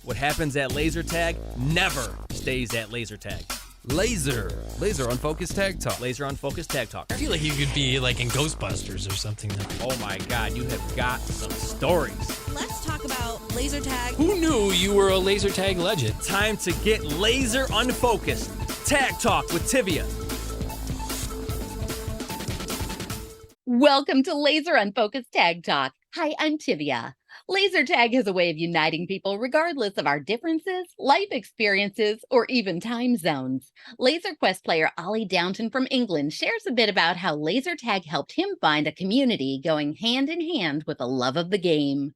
What happens at laser tag never stays at laser tag. Laser Unfocused Tag Talk. Laser Unfocused Tag Talk. I feel like you could be like in Ghostbusters or something. Oh my God, you have got some stories. Let's talk about laser tag. Who knew you were a laser tag legend? Time to get laser unfocused. Tag Talk with Tivia. Welcome to Laser Unfocused Tag Talk. Hi, I'm Tivia. Laser tag has a way of uniting people regardless of our differences, life experiences, or even time zones. Laser Quest player Oli Downton from England shares a bit about how laser tag helped him find a community going hand in hand with a love of the game.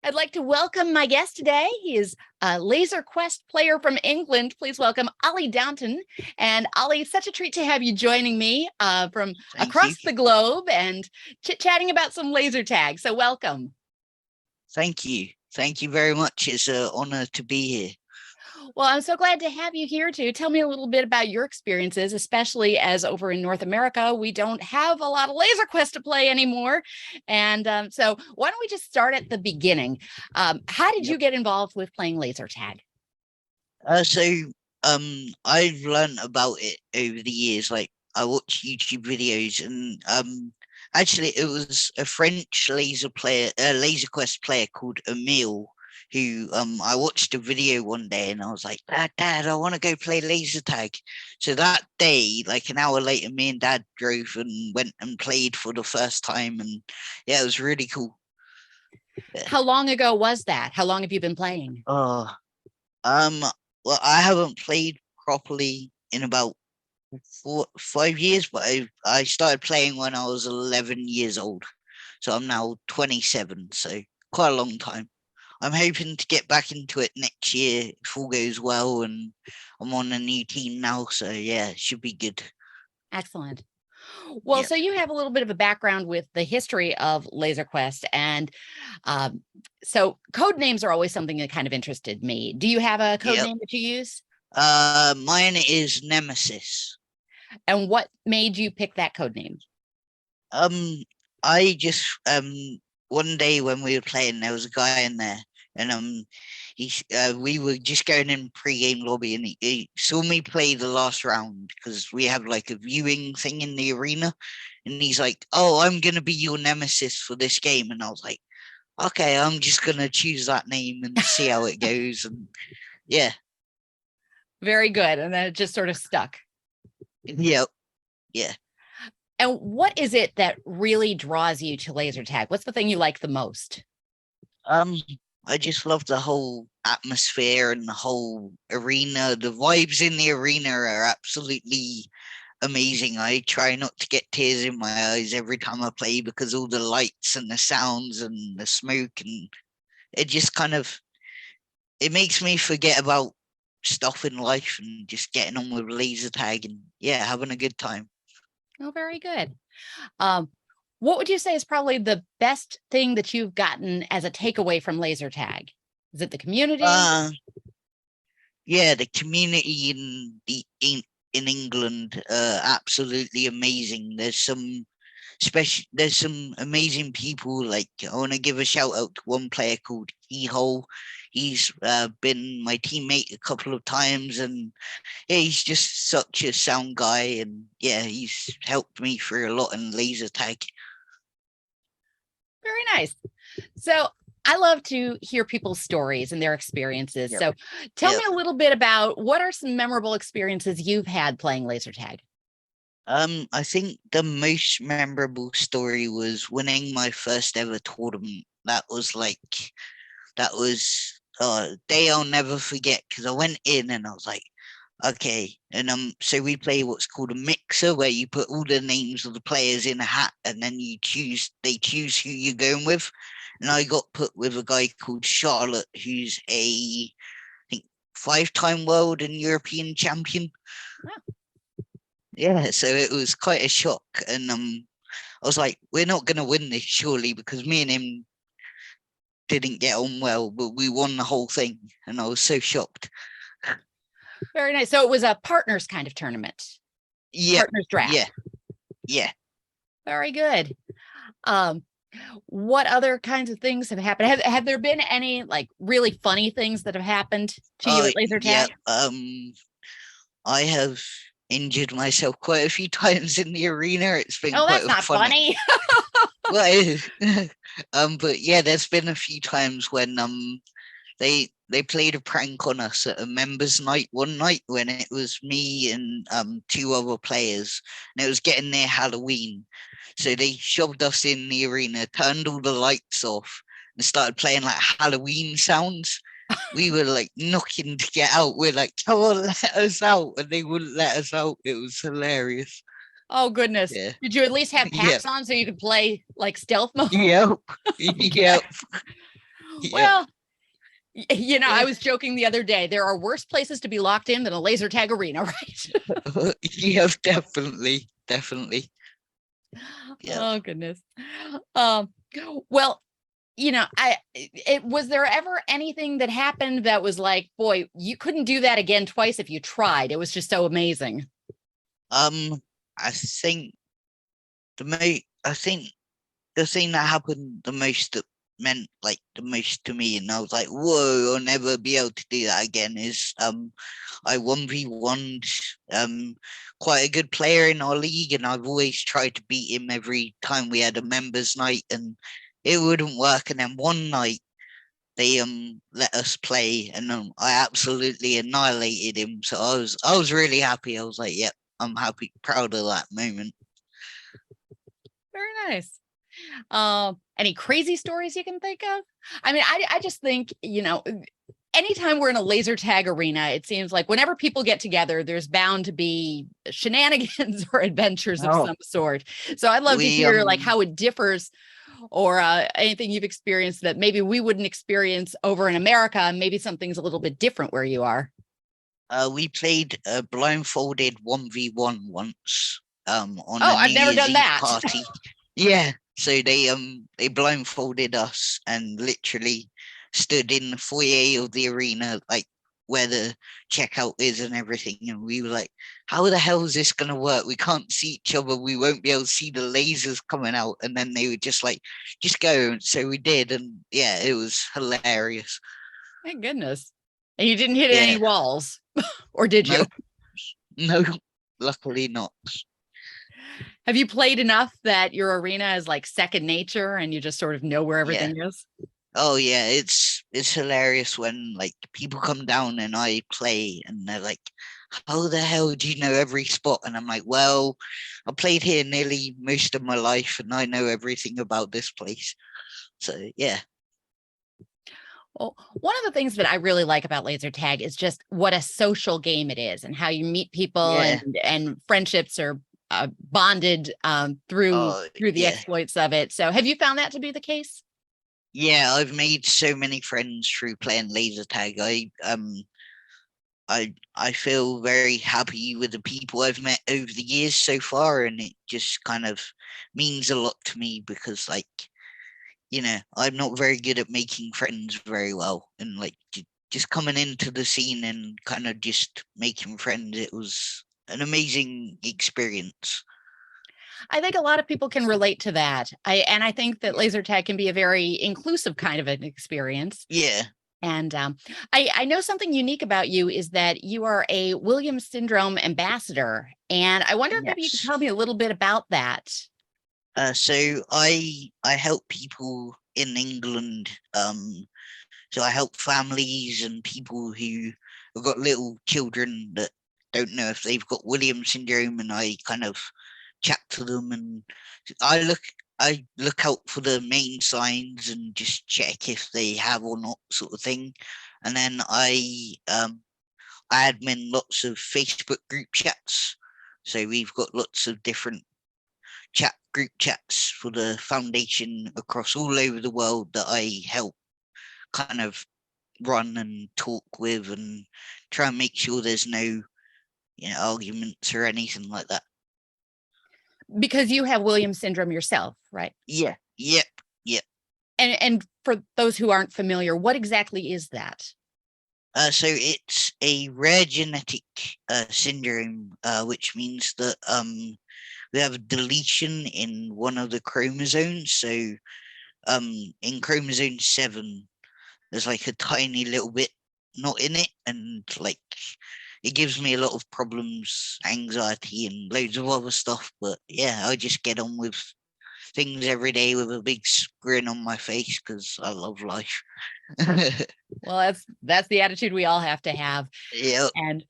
I'd like to welcome my guest today. He is a Laser Quest player from England. Please welcome Oli Downton. And Oli, it's such a treat to have you joining me from across the globe and chit-chatting about some laser tag. So welcome. Thank you. Thank you very much. It's an honor to be here. Well, I'm so glad to have you here to tell me a little bit about your experiences, especially as over in North America, we don't have a lot of Laser Quest to play anymore. And so why don't we just start at the beginning? How did you get involved with playing laser tag? I've learned about it over the years. Like I watch YouTube videos and actually it was a French laser quest player called Emile who I watched a video one day and I was like, Dad, I want to go play laser tag. So that day, like an hour later, me and Dad drove and went and played for the first time. And yeah, it was really cool. How long ago was that? How long have you been playing? Well, I haven't played properly in about 5 years, but I started playing when I was 11 years old. So I'm now 27, so quite a long time. I'm hoping to get back into it next year if all goes well, and I'm on a new team now, so yeah, it should be good. Excellent. Well, Yep. so you have a little bit of a background with the history of Laser Quest, and so code names are always something that kind of interested me. Do you have a code Yep. name that you use? Mine is Nemesis. And what made you pick that code name? I just one day when we were playing, there was a guy in there, and we were just going in pre-game lobby, and he saw me play the last round because we have like a viewing thing in the arena, and he's like, "Oh, I'm gonna be your nemesis for this game," and I was like, "Okay, I'm just gonna choose that name and see how it goes," and yeah, Very good. And then it just sort of stuck. yeah. And what is it that really draws you to laser tag? What's the thing you like the most? I just love the whole atmosphere and the whole arena. The vibes in the arena are absolutely amazing. I try not to get tears in my eyes every time I play because all the lights and the sounds and the smoke, and it just it makes me forget about stuff in life and just getting on with laser tag and yeah, having a good time. Oh, very good. What would you say is probably the best thing that you've gotten as a takeaway from laser tag? Is it the community? Yeah, the community in England, absolutely amazing. There's some amazing people. Like I want to give a shout out to one player called Keyhole. He's been my teammate a couple of times, and yeah, he's just such a sound guy, and yeah, he's helped me through a lot in laser tag. Very nice. So I love to hear people's stories and their experiences. Yep. So tell Yep. me a little bit about what are some memorable experiences you've had playing laser tag? I think the most memorable story was winning my first ever tournament. That was a day I'll never forget because I went in and I was like, okay. And so we play what's called a mixer where you put all the names of the players in a hat and then they choose who you're going with. And I got put with a guy called Charlotte, who's I think 5-time world and European champion. Wow. Yeah, so it was quite a shock. And I was like, we're not going to win this surely because me and him didn't get on well, but we won the whole thing. And I was so shocked. Very nice. So it was a partners kind of tournament. Yeah. Partners draft. Yeah. Very good. What other kinds of things have happened? Have there been any like really funny things that have happened to you at laser Yeah. tag? I have injured myself quite a few times in the arena. It's been Oh, quite that's a not fun. funny. Well, but yeah, there's been a few times when they played a prank on us at a members' night one night when it was me and two other players, and it was getting near Halloween. So they shoved us in the arena, turned all the lights off, and started playing like Halloween sounds. We were like knocking to get out. We're like, come on, let us out. And they wouldn't let us out. It was hilarious. Oh goodness. Yeah. Did you at least have Yeah. packs on so you could play like stealth mode? Yep. Okay. Yep. Yep. Well, you know, I Yeah. was joking the other day. There are worse places to be locked in than a laser tag arena, right? Yeah, definitely. Definitely. Yeah. Oh goodness. Um, well, you know, was there ever anything that happened that was like, boy, you couldn't do that again twice if you tried. It was just so amazing. I think I think the thing that happened the most that meant like the most to me, and I was like, whoa, I'll never be able to do that again, is I 1v1 quite a good player in our league, and I've always tried to beat him every time we had a members night, and it wouldn't work. And then one night they let us play, and I absolutely annihilated him. So I was really happy. I was like, yep, I'm happy, proud of that moment. Very nice. Any crazy stories you can think of? I mean, I just think, you know, anytime we're in a laser tag arena, it seems like whenever people get together, there's bound to be shenanigans or adventures of Oh, some sort. So I'd love to we hear like how it differs or anything you've experienced that maybe we wouldn't experience over in America. And maybe something's a little bit different where you are. we played a blindfolded 1v1 once on Oh, a I've New never Year's done Eve that. party. Yeah, so they blindfolded us and literally stood in the foyer of the arena, like where the checkout is and everything, and we were like, how the hell is this gonna work? We can't see each other, we won't be able to see the lasers coming out. And then they were just like, just go. So we did, and yeah, it was hilarious. Thank goodness. And you didn't hit any Yeah. walls, or did you? No, no, luckily not. Have you played enough that your arena is like second nature and you just sort of know where Yeah. everything is? Oh yeah, it's hilarious when like people come down and I play and they're like, how the hell do you know every spot? And I'm like, well, I played here nearly most of my life and I know everything about this place. So yeah. Well, one of the things that I really like about laser tag is just what a social game it is and how you meet people Yeah. and friendships are bonded through Oh the yeah. exploits of it. So have you found that to be the case? Yeah, I've made so many friends through playing laser tag. I feel very happy with the people I've met over the years so far, and it just kind of means a lot to me because like, I'm not very good at making friends very well, and like just coming into the scene and kind of just making friends, it was an amazing experience. I think a lot of people can relate to that. I think that laser tag can be a very inclusive kind of an experience. Yeah. And I know something unique about you is that you are a Williams syndrome ambassador. And I wonder if maybe you could Yes. tell me a little bit about that. So I help people in England. So I help families and people who have got little children that don't know if they've got Williams syndrome, and I kind of chat to them, and I look out for the main signs and just check if they have or not, sort of thing. And then I admin lots of Facebook group chats. So we've got lots of different group chats for the foundation across all over the world that I help kind of run and talk with and try and make sure there's no arguments or anything like that. Because you have Williams syndrome yourself, right? Yeah. Yep. Yep. And for those who aren't familiar, what exactly is that? So it's a rare genetic syndrome, which means that we have a deletion in one of the chromosomes. So in chromosome 7, there's like a tiny little bit not in it, and like it gives me a lot of problems, anxiety, and loads of other stuff. But yeah, I just get on with things every day with a big grin on my face because I love life. Well, that's the attitude we all have to have. Yeah. And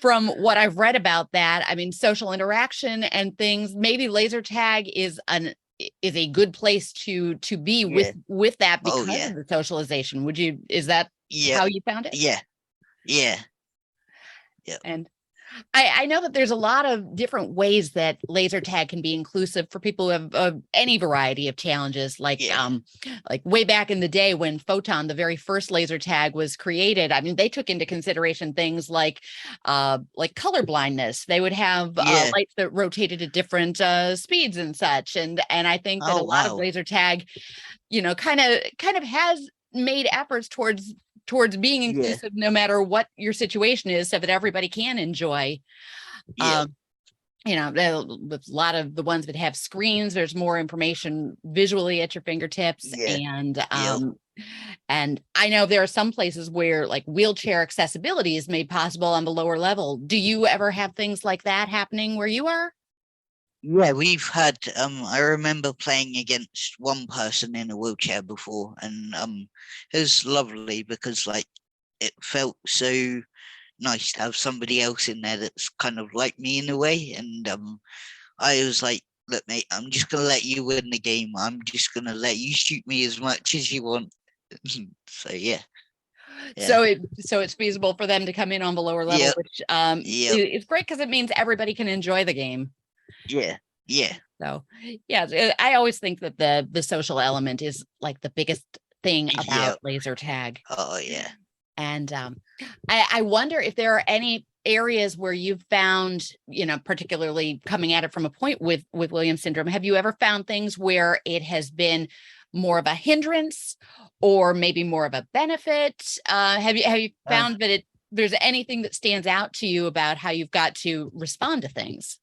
from what I've read about that, I mean, social interaction and things, maybe laser tag is a good place to be Yeah. with that because Oh yeah. of the socialization. Is that Yeah. how you found it? Yeah. Yeah. Yeah. And I know that there's a lot of different ways that laser tag can be inclusive for people who have any variety of challenges. Like way back in the day when Photon, the very first laser tag, was created. I mean, they took into consideration things like color blindness. They would have lights that rotated at different speeds and such. And I think that a lot of laser tag, kind of has made efforts towards being inclusive no matter what your situation is, so that everybody can enjoy. With a lot of the ones that have screens, there's more information visually at your fingertips. And I know there are some places where like wheelchair accessibility is made possible on the lower level. Do you ever have things like that happening where you are? Yeah, we've had I remember playing against one person in a wheelchair before, and it was lovely because like it felt so nice to have somebody else in there that's kind of like me in a way. And I was like, look, mate, I'm just gonna let you win the game. I'm just gonna let you shoot me as much as you want. So yeah. So it's feasible for them to come in on the lower level, which it's great because it means everybody can enjoy the game. Yeah. So yeah, I always think that the social element is like the biggest thing about laser tag. Oh yeah. And I wonder if there are any areas where you've found, particularly coming at it from a point with Williams syndrome, have you ever found things where it has been more of a hindrance or maybe more of a benefit? Have you found that there's anything that stands out to you about how you've got to respond to things?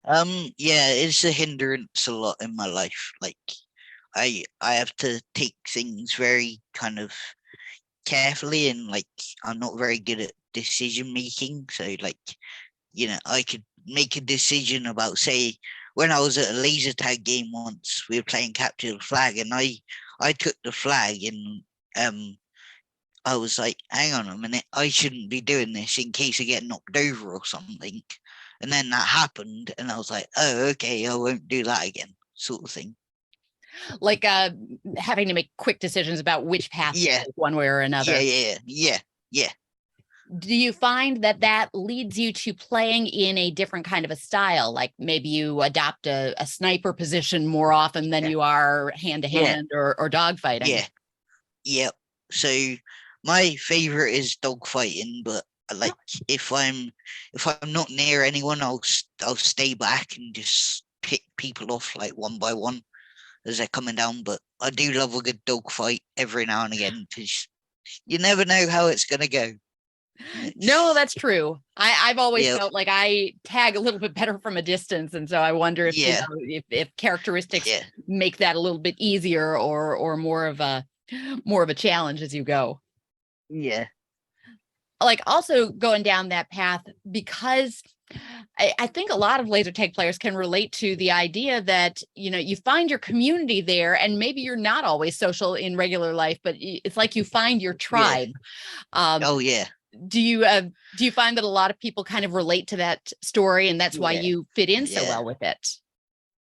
Yeah, it's a hindrance a lot in my life. Like I have to take things very kind of carefully, and like I'm not very good at decision making. So like, I could make a decision about, say, when I was at a laser tag game once, we were playing capture the flag, and I took the flag, and I was like, hang on a minute, I shouldn't be doing this in case I get knocked over or something. And then that happened, and I was like, oh, okay, I won't do that again, sort of thing. Like having to make quick decisions about which path to take one way or another. Yeah. Do you find that leads you to playing in a different kind of a style? Like maybe you adopt a sniper position more often than you are hand-to-hand or dogfighting? Yeah. So my favorite is dogfighting, but like if I'm not near anyone, I'll stay back and just pick people off like one by one as they're coming down. But I do love a good dogfight every now and again because you never know how it's gonna go. No, that's true. I've always felt like I tag a little bit better from a distance, and so I wonder if if characteristics make that a little bit easier or more of a challenge as you go. Yeah. Like also going down that path, because I think a lot of laser tag players can relate to the idea that, you find your community there, and maybe you're not always social in regular life, but it's like you find your tribe. Oh yeah. Do you find that a lot of people kind of relate to that story, and that's why you fit in so well with it?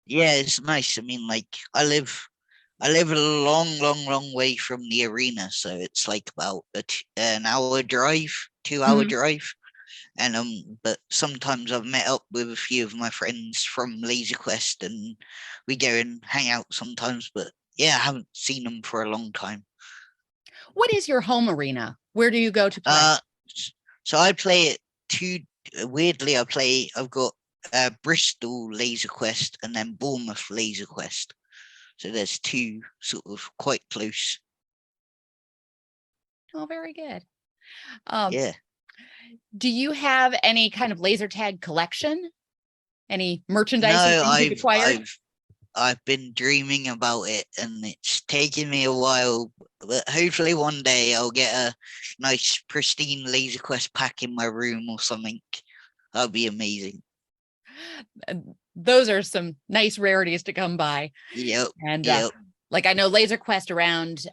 Yeah, it's nice. I mean, like I live a long way from the arena, so it's like about an hour drive, 2-hour drive. And but sometimes I've met up with a few of my friends from Laser Quest, and we go and hang out sometimes. But yeah, I haven't seen them for a long time. What is your home arena? Where do you go to play? So I play it weirdly. I've got Bristol Laser Quest and then Bournemouth Laser Quest. So there's two sort of quite close. Oh, very good. Yeah. Do you have any kind of laser tag collection? Any merchandise you acquired? I've been dreaming about it, and it's taken me a while. But hopefully one day I'll get a nice, pristine Laser Quest pack in my room or something. That'll be amazing. Those are some nice rarities to come by. Yep. And Yep. like I know Laser Quest around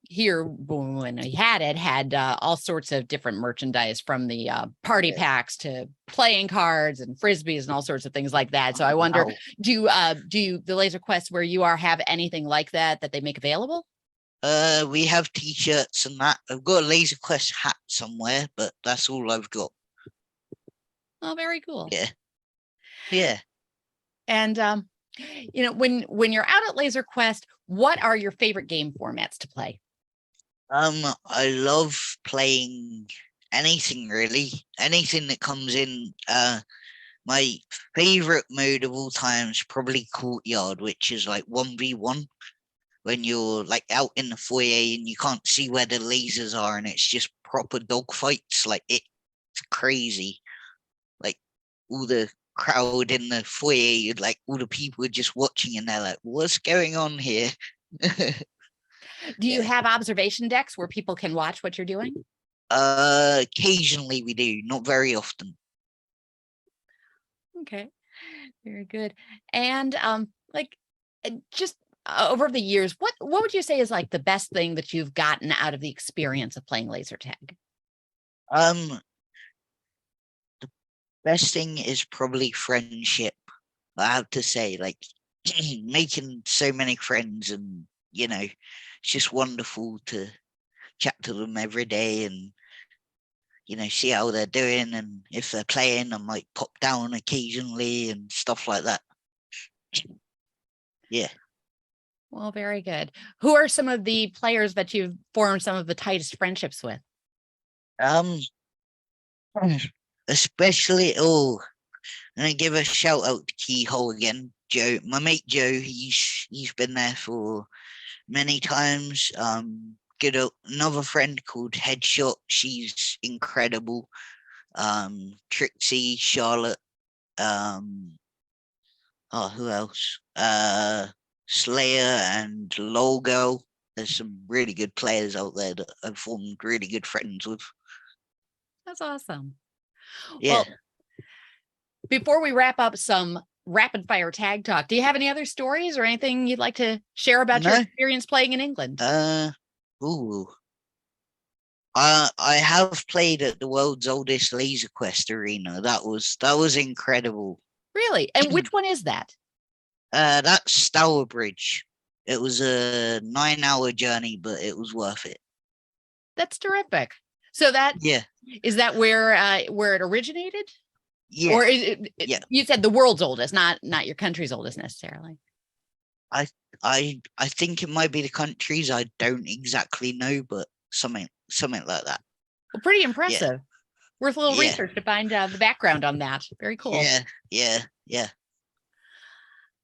here when I had all sorts of different merchandise, from the party Yeah. packs to playing cards and frisbees and all sorts of things like that. So I wonder, Wow. do the Laser Quest where you are have anything like that they make available? We have t-shirts and that. I've got a Laser Quest hat somewhere, but that's all I've got. Oh, very cool. Yeah. Yeah. And when you're out at Laser Quest, what are your favorite game formats to play? I love playing anything really. Anything that comes in. My favorite mode of all time is probably Courtyard, which is like 1v1 when you're like out in the foyer and you can't see where the lasers are, and it's just proper dogfights. Like, it's crazy. Like, all the crowd in the foyer, like all the people are just watching, and they're like, "What's going on here?" Do you Yeah. have observation decks where people can watch what you're doing? Occasionally we do, not very often. Okay, very good. And just over the years, what would you say is like the best thing that you've gotten out of the experience of playing laser tag? The best thing is probably friendship. I have to say, like, making so many friends, and it's just wonderful to chat to them every day, and see how they're doing, and if they're playing, I might pop down occasionally and stuff like that. Yeah. Well, very good. Who are some of the players that you've formed some of the tightest friendships with? Um, especially, I'm gonna give a shout out to Keyhole again, Joe, my mate Joe. He's been there for many times. Another friend called Headshot. She's incredible. Trixie, Charlotte. Who else? Slayer and Logo. There's some really good players out there that I've formed really good friends with. That's awesome. Yeah. Well, before we wrap up some rapid fire tag talk, do you have any other stories or anything you'd like to share about your experience playing in England? I have played at the world's oldest Laser Quest arena. That was incredible. Really? And which one is that? That's Stourbridge. It was a 9-hour journey, but it was worth it. That's terrific. So is that where it originated? Yeah. Or is it, you said the world's oldest, not your country's oldest necessarily. I think it might be the country's. I don't exactly know, but something like that. Well, pretty impressive. Yeah. Worth a little research to find the background on that. Very cool. Yeah.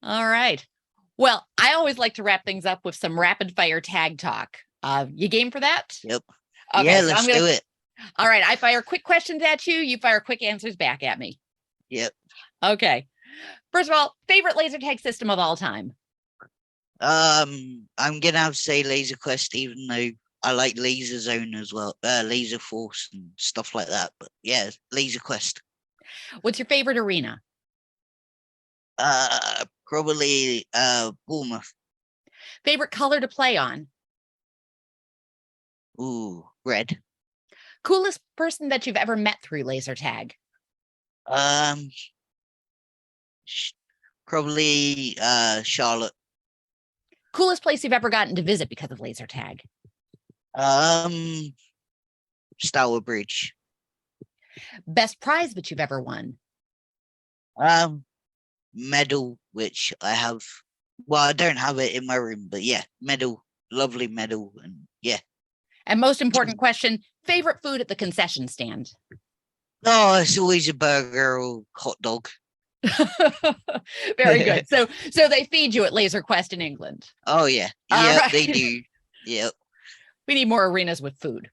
All right. Well, I always like to wrap things up with some rapid fire tag talk. You game for that? Yep. Okay, yeah, let's do it. All right. I fire quick questions at you. You fire quick answers back at me. Yep. Okay. First of all, favorite laser tag system of all time? I'm gonna have to say Laser Quest, even though I like Laser Zone as well, Laser Force and stuff like that. But yeah, Laser Quest. What's your favorite arena? Probably Bournemouth. Favorite color to play on? Ooh, red. Coolest person that you've ever met through laser tag? Probably Charlotte. Coolest place you've ever gotten to visit because of laser tag? Stourbridge. Best prize that you've ever won? Medal, which I have. Well, I don't have it in my room, but yeah, medal, lovely medal, and yeah. And most important question, favorite food at the concession stand? Oh, it's always a burger or hot dog. Very good. So they feed you at Laser Quest in England? Oh yeah, right. They do. Yep. We need more arenas with food.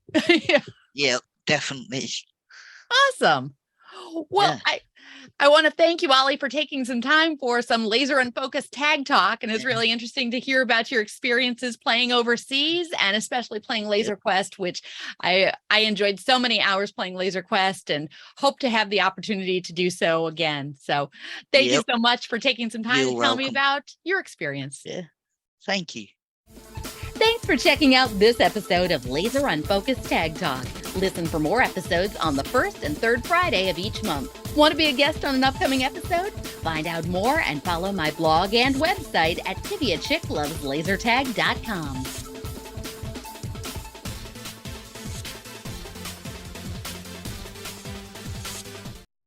Yep, definitely. Awesome. Well, Yeah. I want to thank you, Ollie, for taking some time for some Laser Unfocused Tag Talk. And it's really interesting to hear about your experiences playing overseas and especially playing Laser Quest, which I enjoyed so many hours playing Laser Quest and hope to have the opportunity to do so again. So thank you so much for taking some time to tell me about your experience. Yeah. Thank you. Thanks for checking out this episode of Laser Unfocused Tag Talk. Listen for more episodes on the first and third Friday of each month. Want to be a guest on an upcoming episode? Find out more and follow my blog and website at TiviaChickLovesLaserTag.com.